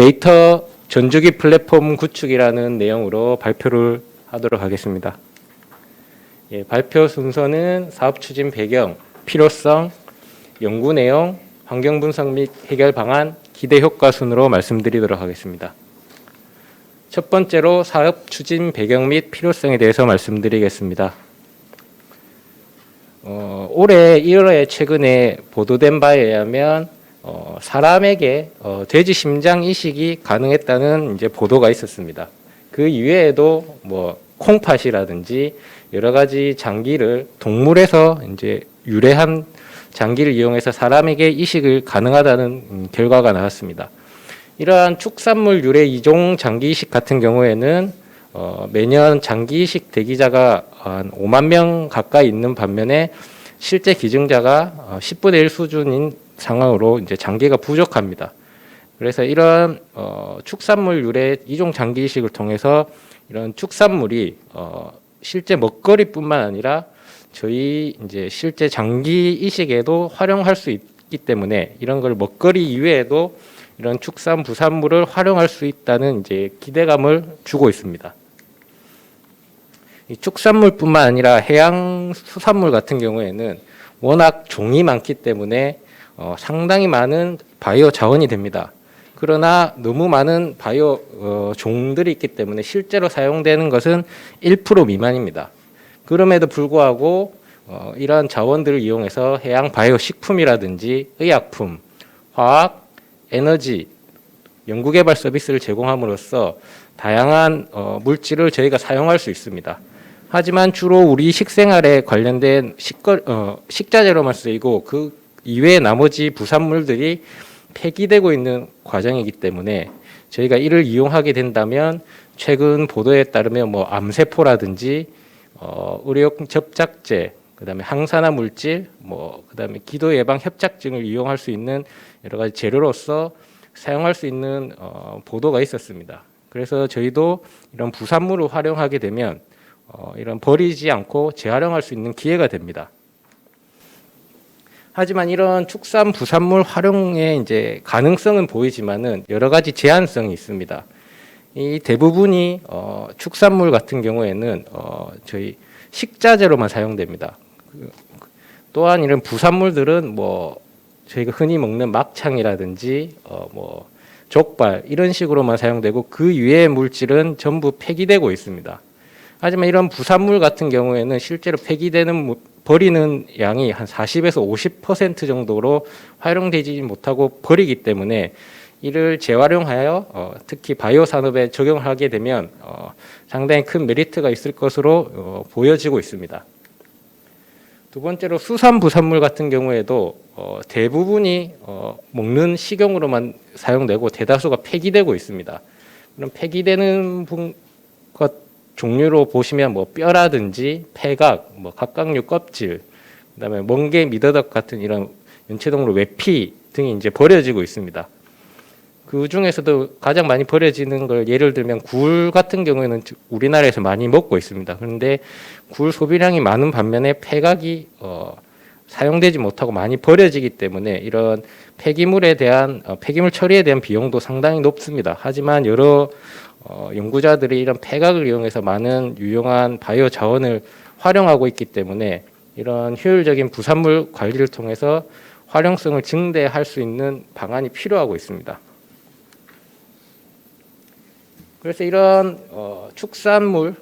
데이터 전주기 플랫폼 구축이라는 내용으로 발표를 하도록 하겠습니다. 발표 순서는 사업 추진 배경, 필요성, 연구 내용, 환경 분석 및 해결 방안, 기대 효과 순으로 말씀드리도록 하겠습니다. 첫 번째로 사업 추진 배경 및 필요성에 대해서 말씀드리겠습니다. 올해 1월에 최근에 보도된 바에 의하면 사람에게 돼지 심장 이식이 가능했다는 이제 보도가 있었습니다. 그 이외에도 뭐 콩팥이라든지 여러 가지 장기를 동물에서 이제 유래한 장기를 이용해서 사람에게 이식을 가능하다는 결과가 나왔습니다. 이러한 축산물 유래 이종 장기 이식 같은 경우에는 매년 장기 이식 대기자가 한 5만 명 가까이 있는 반면에 실제 기증자가 10분의 1 수준인 상황으로 이제 장기가 부족합니다. 그래서 이런 축산물 유래 이종 장기 이식을 통해서 이런 축산물이 실제 먹거리뿐만 아니라 저희 이제 실제 장기 이식에도 활용할 수 있기 때문에 이런 걸 먹거리 이외에도 이런 축산 부산물을 활용할 수 있다는 이제 기대감을 주고 있습니다. 이 축산물뿐만 아니라 해양 수산물 같은 경우에는 워낙 종이 많기 때문에 상당히 많은 바이오 자원이 됩니다. 그러나 너무 많은 바이오 종들이 있기 때문에 실제로 사용되는 것은 1% 미만입니다. 그럼에도 불구하고 이러한 자원들을 이용해서 해양 바이오 식품이라든지 의약품, 화학, 에너지, 연구개발 서비스를 제공함으로써 다양한 물질을 저희가 사용할 수 있습니다. 하지만 주로 우리 식생활에 관련된 식자재로만 쓰이고 그 이외의 나머지 부산물들이 폐기되고 있는 과정이기 때문에 저희가 이를 이용하게 된다면 최근 보도에 따르면 뭐 암세포라든지 의료용 접착제, 그다음에 항산화 물질, 그다음에 기도 예방 협착증을 이용할 수 있는 여러 가지 재료로서 사용할 수 있는 보도가 있었습니다. 그래서 저희도 이런 부산물을 활용하게 되면 이런 버리지 않고 재활용할 수 있는 기회가 됩니다. 하지만 이런 축산 부산물 활용의 이제 가능성은 보이지만은 여러 가지 제한성이 있습니다. 이 대부분이 축산물 같은 경우에는 저희 식자재로만 사용됩니다. 또한 이런 부산물들은 저희가 흔히 먹는 막창이라든지 족발 이런 식으로만 사용되고 그 이외의 물질은 전부 폐기되고 있습니다. 하지만 이런 부산물 같은 경우에는 실제로 폐기되는 버리는 양이 한 40에서 50% 정도로 활용되지 못하고 버리기 때문에 이를 재활용하여 특히 바이오 산업에 적용을 하게 되면 상당히 큰 메리트가 있을 것으로 보여지고 있습니다. 두 번째로 수산 부산물 같은 경우에도 대부분이 먹는 식용으로만 사용되고 대다수가 폐기되고 있습니다. 그럼 폐기되는 것 종류로 보시면 뼈라든지 폐각, 갑각류 껍질, 그다음에 멍게, 미더덕 같은 이런 연체동물 외피 등이 이제 버려지고 있습니다. 그 중에서도 가장 많이 버려지는 걸 예를 들면 굴 같은 경우에는 우리나라에서 많이 먹고 있습니다. 그런데 굴 소비량이 많은 반면에 폐각이 사용되지 못하고 많이 버려지기 때문에 이런 폐기물에 대한 폐기물 처리에 대한 비용도 상당히 높습니다. 하지만 여러 연구자들이 이런 폐각을 이용해서 많은 유용한 바이오 자원을 활용하고 있기 때문에 이런 효율적인 부산물 관리를 통해서 활용성을 증대할 수 있는 방안이 필요하고 있습니다. 그래서 이런 축산물,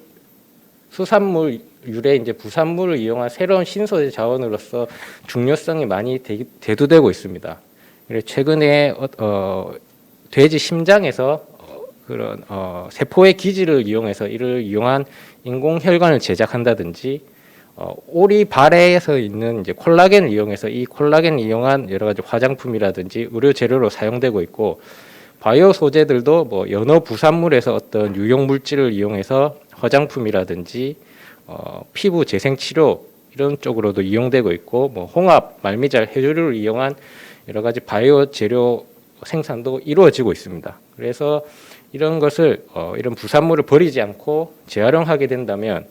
수산물 유래 이제 부산물을 이용한 새로운 신소재 자원으로서 중요성이 많이 대두되고 있습니다. 그래서 최근에 돼지 심장에서 그런 세포의 기질을 이용해서 이를 이용한 인공 혈관을 제작한다든지 오리 발에서 있는 이제 콜라겐을 이용해서 이 콜라겐을 이용한 여러 가지 화장품이라든지 의료 재료로 사용되고 있고 바이오 소재들도 연어 부산물에서 어떤 유용 물질을 이용해서 화장품이라든지 피부 재생 치료 이런 쪽으로도 이용되고 있고 홍합, 말미잘, 해조류를 이용한 여러 가지 바이오 재료 생산도 이루어지고 있습니다. 그래서 이런 것을 이런 부산물을 버리지 않고 재활용하게 된다면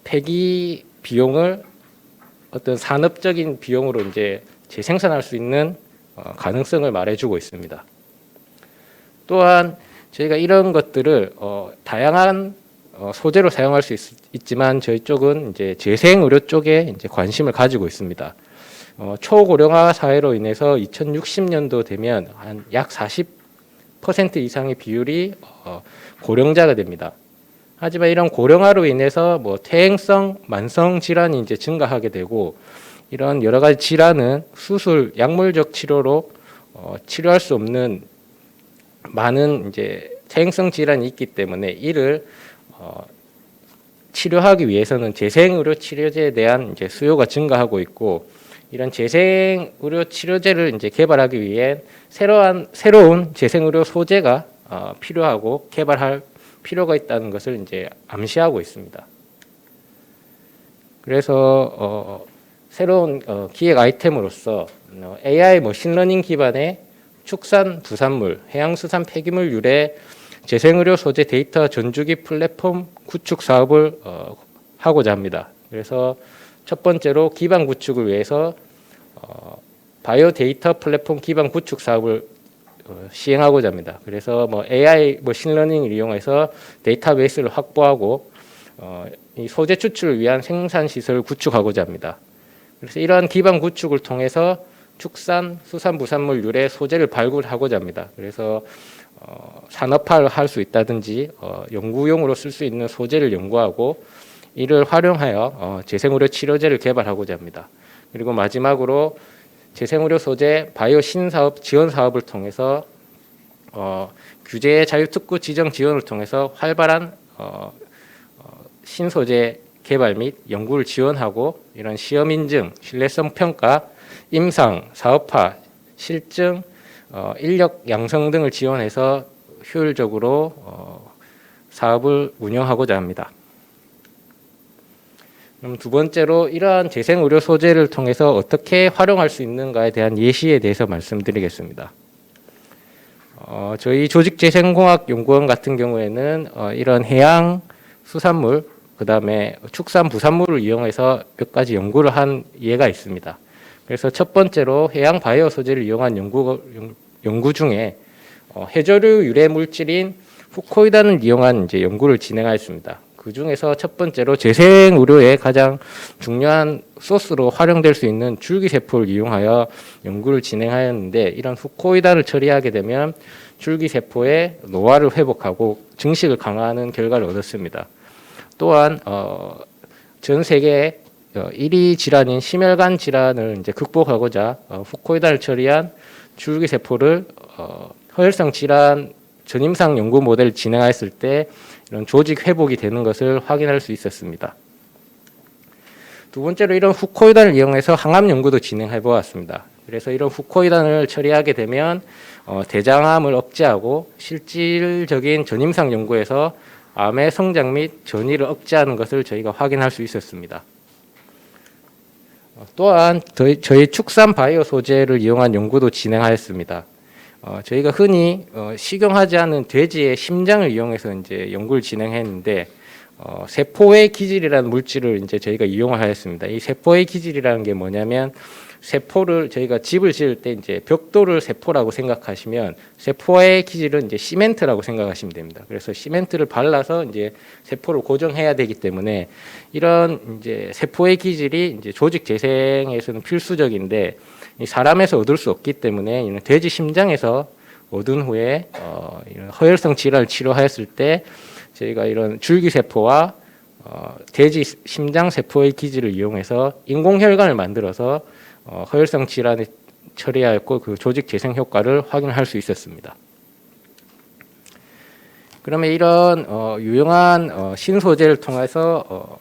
폐기 비용을 어떤 산업적인 비용으로 이제 재생산할 수 있는 가능성을 말해주고 있습니다. 또한 저희가 이런 것들을 다양한 소재로 사용할 수 있지만 저희 쪽은 이제 재생 의료 쪽에 이제 관심을 가지고 있습니다. 초고령화 사회로 인해서 2060년도 되면 한 약 40% 이상의 비율이 고령자가 됩니다. 하지만 이런 고령화로 인해서 뭐 퇴행성 만성 질환이 이제 증가하게 되고 이런 여러 가지 질환은 수술, 약물적 치료로 치료할 수 없는 많은 이제 퇴행성 질환이 있기 때문에 이를 치료하기 위해서는 재생의료 치료제에 대한 이제 수요가 증가하고 있고 이런 재생의료 치료제를 이제 개발하기 위해 새로운 재생의료 소재가 필요하고 개발할 필요가 있다는 것을 이제 암시하고 있습니다. 그래서 새로운 기획 아이템으로서 AI 머신러닝 기반의 축산 부산물, 해양수산 폐기물 유래 재생의료 소재 데이터 전주기 플랫폼 구축 사업을 하고자 합니다. 그래서 첫 번째로 기반 구축을 위해서 바이오 데이터 플랫폼 기반 구축 사업을 시행하고자 합니다. 그래서 뭐 AI 머신러닝을 이용해서 데이터베이스를 확보하고 이 소재 추출을 위한 생산 시설을 구축하고자 합니다. 그래서 이러한 기반 구축을 통해서 축산, 수산, 부산물 유래 소재를 발굴하고자 합니다. 그래서 산업화를 할 수 있다든지 연구용으로 쓸 수 있는 소재를 연구하고 이를 활용하여 재생의료 치료제를 개발하고자 합니다. 그리고 마지막으로 재생의료 소재 바이오 신사업 지원 사업을 통해서 규제 자유특구 지정 지원을 통해서 활발한 신소재 개발 및 연구를 지원하고 이런 시험 인증, 신뢰성 평가, 임상, 사업화, 실증, 인력 양성 등을 지원해서 효율적으로 사업을 운영하고자 합니다. 그럼 두 번째로 이러한 재생의료 소재를 통해서 어떻게 활용할 수 있는가에 대한 예시에 대해서 말씀드리겠습니다. 저희 조직재생공학연구원 같은 경우에는 이런 해양 수산물, 그 다음에 축산 부산물을 이용해서 몇 가지 연구를 한 예가 있습니다. 그래서 첫 번째로 해양 바이오 소재를 이용한 연구 중에 해조류 유래 물질인 후코이단을 이용한 이제 연구를 진행하였습니다. 그 중에서 첫 번째로 재생 의료의 가장 중요한 소스로 활용될 수 있는 줄기세포를 이용하여 연구를 진행하였는데 이런 후코이단을 처리하게 되면 줄기세포의 노화를 회복하고 증식을 강화하는 결과를 얻었습니다. 또한 전 세계 1위 질환인 심혈관 질환을 이제 극복하고자 후코이단을 처리한 줄기세포를 허혈성 질환 전임상 연구 모델을 진행하였을 때 이런 조직 회복이 되는 것을 확인할 수 있었습니다. 두 번째로 이런 후코이단을 이용해서 항암 연구도 진행해 보았습니다. 그래서 이런 후코이단을 처리하게 되면 대장암을 억제하고 실질적인 전임상 연구에서 암의 성장 및 전이를 억제하는 것을 저희가 확인할 수 있었습니다. 또한 저희 축산 바이오 소재를 이용한 연구도 진행하였습니다. 저희가 흔히 식용하지 않은 돼지의 심장을 이용해서 이제 연구를 진행했는데 세포의 기질이라는 물질을 이제 저희가 이용하였습니다. 이 세포의 기질이라는 게 뭐냐면 세포를 저희가 집을 지을 때 이제 벽돌을 세포라고 생각하시면 세포의 기질은 이제 시멘트라고 생각하시면 됩니다. 그래서 시멘트를 발라서 이제 세포를 고정해야 되기 때문에 이런 이제 세포의 기질이 이제 조직 재생에서는 필수적인데 사람에서 얻을 수 없기 때문에 이런 돼지 심장에서 얻은 후에 이런 허혈성 질환을 치료하였을 때 저희가 이런 줄기세포와 돼지 심장 세포의 기질을 이용해서 인공혈관을 만들어서 허혈성 질환을 처리하였고 그 조직 재생 효과를 확인할 수 있었습니다. 그러면 이런 유용한 신소재를 통해서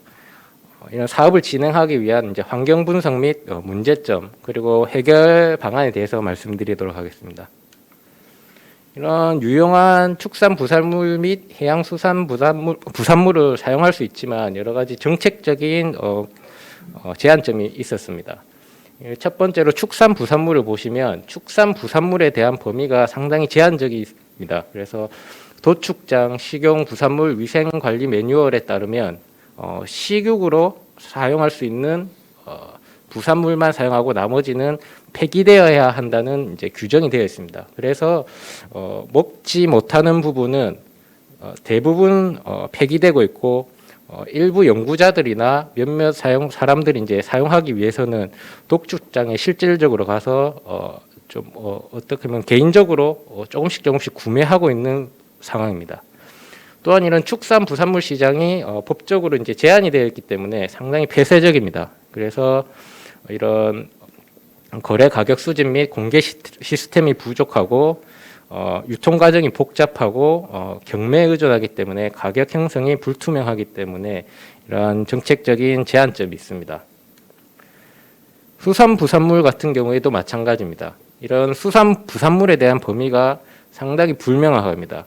이런 사업을 진행하기 위한 이제 환경 분석 및 문제점 그리고 해결 방안에 대해서 말씀드리도록 하겠습니다. 이런 유용한 축산 부산물 및 해양수산 부산물을 사용할 수 있지만 여러 가지 정책적인 제한점이 있었습니다. 첫 번째로 축산 부산물을 보시면 축산 부산물에 대한 범위가 상당히 제한적입니다. 그래서 도축장 식용 부산물 위생관리 매뉴얼에 따르면 식육으로 사용할 수 있는 부산물만 사용하고 나머지는 폐기되어야 한다는 이제 규정이 되어 있습니다. 그래서 먹지 못하는 부분은 대부분 폐기되고 있고 일부 연구자들이나 몇몇 사람들이 이제 사용하기 위해서는 독축장에 실질적으로 가서 어떻게 보면 개인적으로 조금씩 구매하고 있는 상황입니다. 또한 이런 축산 부산물 시장이 법적으로 이제 제한이 되어 있기 때문에 상당히 폐쇄적입니다. 그래서 이런 거래 가격 수집 및 공개 시스템이 부족하고 유통 과정이 복잡하고 경매에 의존하기 때문에 가격 형성이 불투명하기 때문에 이러한 정책적인 제한점이 있습니다. 수산 부산물 같은 경우에도 마찬가지입니다. 이런 수산 부산물에 대한 범위가 상당히 불명확합니다.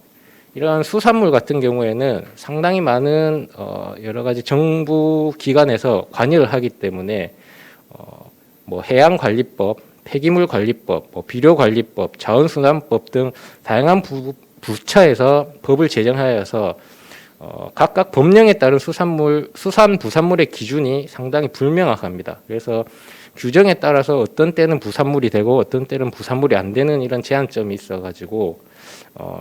이런 수산물 같은 경우에는 상당히 많은 여러 가지 정부 기관에서 관여를 하기 때문에 뭐 해양관리법, 폐기물관리법, 비료관리법, 자원순환법 등 다양한 부처에서 법을 제정하여서 각각 법령에 따른 수산 부산물의 기준이 상당히 불명확합니다. 그래서 규정에 따라서 어떤 때는 부산물이 되고 어떤 때는 부산물이 안 되는 이런 제한점이 있어가지고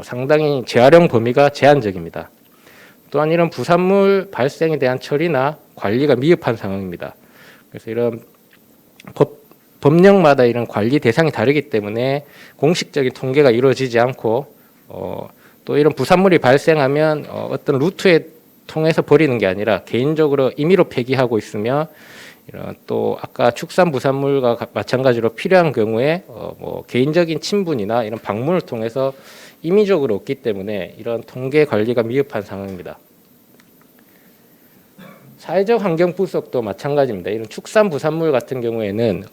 상당히 재활용 범위가 제한적입니다. 또한 이런 부산물 발생에 대한 처리나 관리가 미흡한 상황입니다. 그래서 이런 법령마다 이런 관리 대상이 다르기 때문에 공식적인 통계가 이루어지지 않고 또 이런 부산물이 발생하면 어떤 루트에 통해서 버리는 게 아니라 개인적으로 임의로 폐기하고 있으며 이런 또 아까 축산 부산물과 마찬가지로 필요한 경우에 뭐 개인적인 친분이나 이런 방문을 통해서 임의적으로 없기 때문에 이런 통계 관리가 미흡한 상황입니다. 사회적 환경 분석도 마찬가지입니다. 이런 축산 부산물 같은 경우에는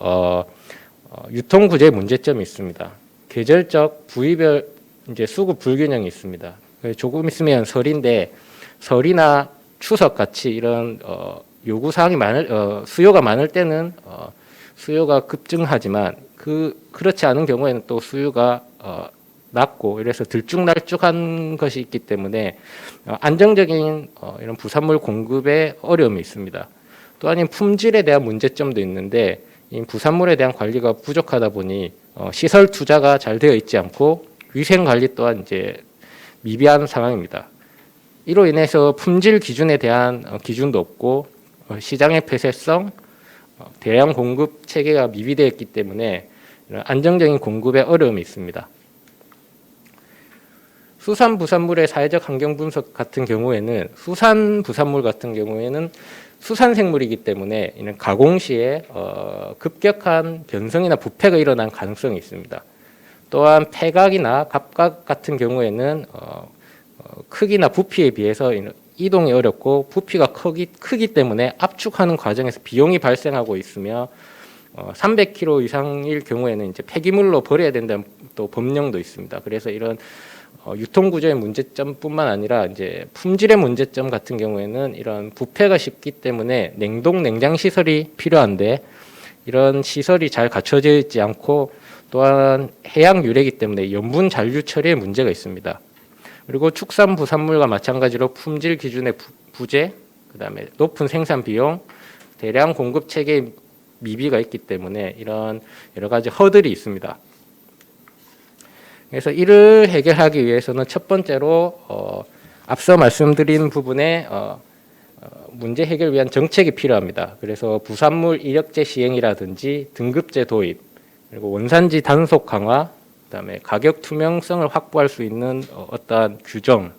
유통 구조에 문제점이 있습니다. 계절적 부위별 이제 수급 불균형이 있습니다. 조금 있으면 설인데 설이나 추석 같이 이런 요구 사항이 수요가 많을 때는 수요가 급증하지만 그렇지 않은 경우에는 또 수요가 낮고 이래서 들쭉날쭉한 것이 있기 때문에 안정적인 이런 부산물 공급에 어려움이 있습니다. 또한 품질에 대한 문제점도 있는데 이 부산물에 대한 관리가 부족하다 보니 시설 투자가 잘 되어 있지 않고 위생 관리 또한 이제 미비한 상황입니다. 이로 인해서 품질 기준에 대한 기준도 없고 시장의 폐쇄성, 대량 공급 체계가 미비되어 있기 때문에 안정적인 공급에 어려움이 있습니다. 수산 부산물의 사회적 환경 분석 같은 경우에는 수산 부산물 같은 경우에는 수산생물이기 때문에 이는 가공 시에 급격한 변성이나 부패가 일어난 가능성이 있습니다. 또한 폐각이나 갑각 같은 경우에는 크기나 부피에 비해서 이동이 어렵고 부피가 크기 때문에 압축하는 과정에서 비용이 발생하고 있으며 300kg 이상일 경우에는 이제 폐기물로 버려야 된다는 또 법령도 있습니다. 그래서 이런 유통 구조의 문제점뿐만 아니라 이제 품질의 문제점 같은 경우에는 이런 부패가 쉽기 때문에 냉동 냉장 시설이 필요한데 이런 시설이 잘 갖춰져 있지 않고 또한 해양 유래이기 때문에 염분 잔류 처리에 문제가 있습니다. 그리고 축산 부산물과 마찬가지로 품질 기준의 부재, 그다음에 높은 생산 비용, 대량 공급 체계 미비가 있기 때문에 이런 여러 가지 허들이 있습니다. 그래서 이를 해결하기 위해서는 첫 번째로 앞서 말씀드린 부분에 문제 해결을 위한 정책이 필요합니다. 그래서 부산물 이력제 시행이라든지 등급제 도입, 그리고 원산지 단속 강화, 그다음에 가격 투명성을 확보할 수 있는 어떠한 규정,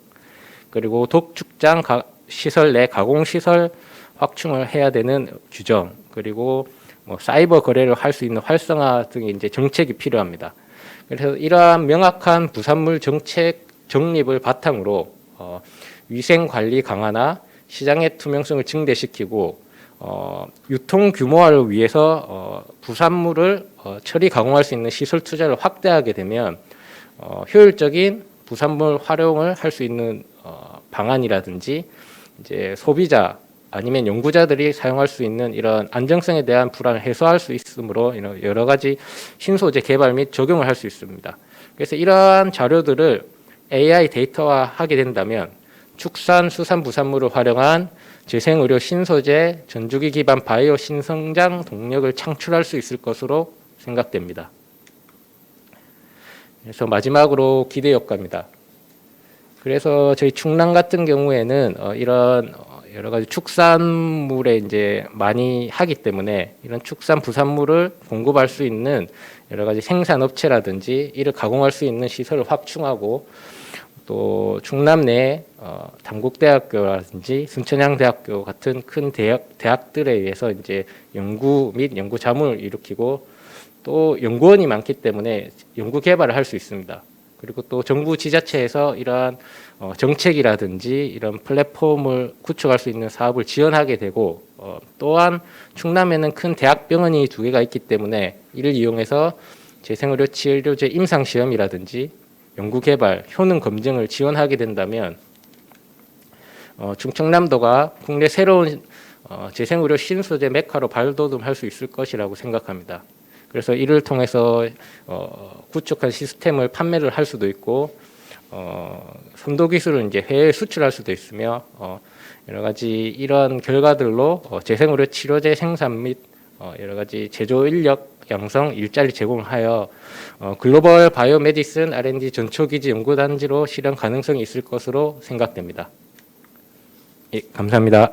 그리고 독축장 시설 내 가공 시설 확충을 해야 되는 규정, 그리고 뭐 사이버 거래를 할 수 있는 활성화 등의 이제 정책이 필요합니다. 그래서 이러한 명확한 부산물 정책 정립을 바탕으로 위생 관리 강화나 시장의 투명성을 증대시키고 유통 규모화를 위해서 부산물을 처리 가공할 수 있는 시설 투자를 확대하게 되면 효율적인 부산물 활용을 할 수 있는 방안이라든지 이제 소비자 아니면 연구자들이 사용할 수 있는 이런 안정성에 대한 불안을 해소할 수 있으므로 여러 가지 신소재 개발 및 적용을 할 수 있습니다. 그래서 이러한 자료들을 AI 데이터화하게 된다면 축산 수산 부산물을 활용한 재생의료 신소재 전주기 기반 바이오 신성장 동력을 창출할 수 있을 것으로 생각됩니다. 그래서 마지막으로 기대 효과입니다. 그래서 저희 충남 같은 경우에는 이런 여러 가지 축산물에 이제 많이 하기 때문에 이런 축산 부산물을 공급할 수 있는 여러 가지 생산업체라든지 이를 가공할 수 있는 시설을 확충하고 또 충남 내 단국대학교라든지 순천향대학교 같은 큰 대학들에 의해서 이제 연구 및 연구 자문을 일으키고 또 연구원이 많기 때문에 연구 개발을 할 수 있습니다. 그리고 또 정부 지자체에서 이러한 정책이라든지 이런 플랫폼을 구축할 수 있는 사업을 지원하게 되고 또한 충남에는 큰 대학병원이 2개가 있기 때문에 이를 이용해서 재생의료 치료제 임상시험이라든지 연구개발, 효능 검증을 지원하게 된다면 충청남도가 국내 새로운 재생의료 신소재 메카로 발돋움할 수 있을 것이라고 생각합니다. 그래서 이를 통해서 구축한 시스템을 판매를 할 수도 있고 선도 기술을 이제 해외에 수출할 수도 있으며 여러 가지 이런 결과들로 재생의료 치료제 생산 및 여러 가지 제조 인력 양성 일자리 제공하여 글로벌 바이오 메디슨 R&D 전초기지 연구단지로 실현 가능성이 있을 것으로 생각됩니다. 예, 감사합니다.